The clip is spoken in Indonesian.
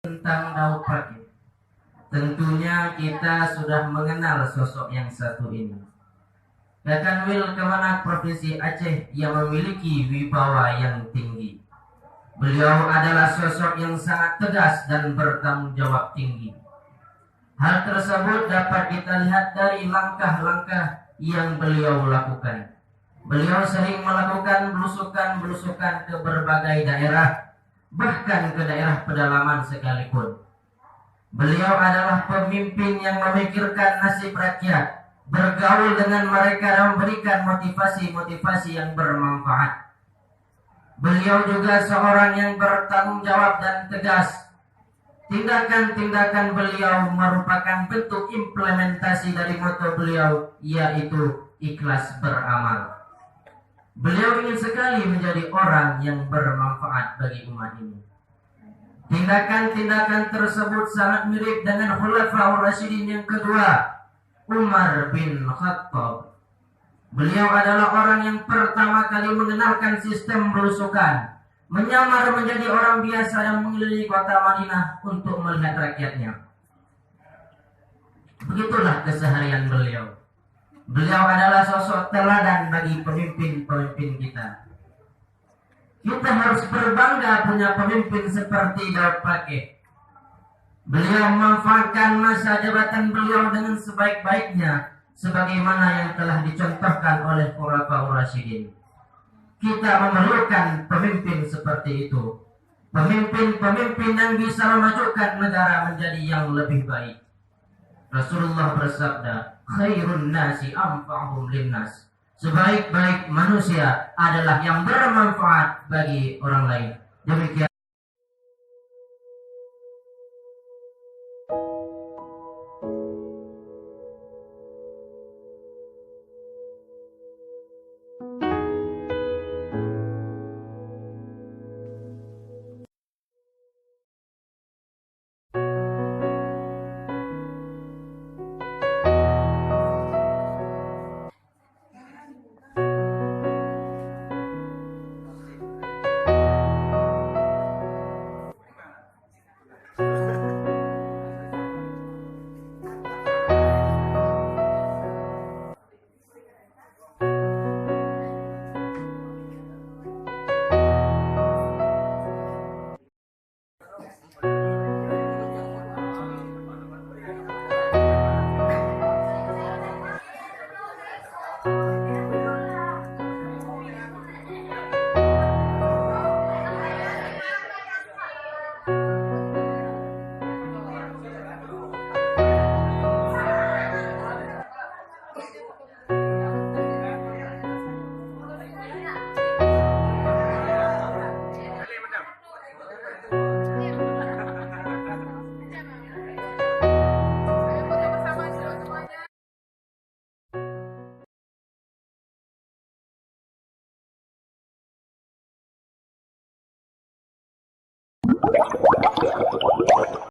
Tentang Daud Pakir. Tentunya kita sudah mengenal sosok yang satu ini. Kanwil Kemenak Provinsi Aceh yang memiliki wibawa yang tinggi. Beliau adalah sosok yang sangat tegas dan bertanggung jawab tinggi. Hal tersebut dapat kita lihat dari langkah-langkah yang beliau lakukan. Beliau sering melakukan belusukan-belusukan ke berbagai daerah, bahkan ke daerah pedalaman sekalipun. Beliau adalah pemimpin yang memikirkan nasib rakyat, bergaul dengan mereka dan memberikan motivasi-motivasi yang bermanfaat. Beliau juga seorang yang bertanggung jawab dan tegas. Tindakan-tindakan beliau merupakan bentuk implementasi dari moto beliau, yaitu ikhlas beramal. Beliau ingin sekali menjadi orang yang bermanfaat bagi umat ini. Tindakan-tindakan tersebut sangat mirip dengan Khulafaur Rasyidin yang kedua, Umar bin Khattab. Beliau adalah orang yang pertama kali mengenalkan sistem belusukan, menyamar menjadi orang biasa yang mengelilingi kota Madinah untuk melihat rakyatnya. Begitulah keseharian beliau. Beliau adalah sosok teladan bagi pemimpin-pemimpin kita. Kita harus berbangga punya pemimpin seperti Daud Pakir. Beliau memanfaatkan masa jabatan beliau dengan sebaik-baiknya, sebagaimana yang telah dicontohkan oleh Khulafaur Rasyidin. Kita memerlukan pemimpin seperti itu. Pemimpin-pemimpin yang bisa memajukan negara menjadi yang lebih baik. Rasulullah bersabda, khairun nasi anfa'uhum linnas. Sebaik-baik manusia adalah yang bermanfaat bagi orang lain. Demikian.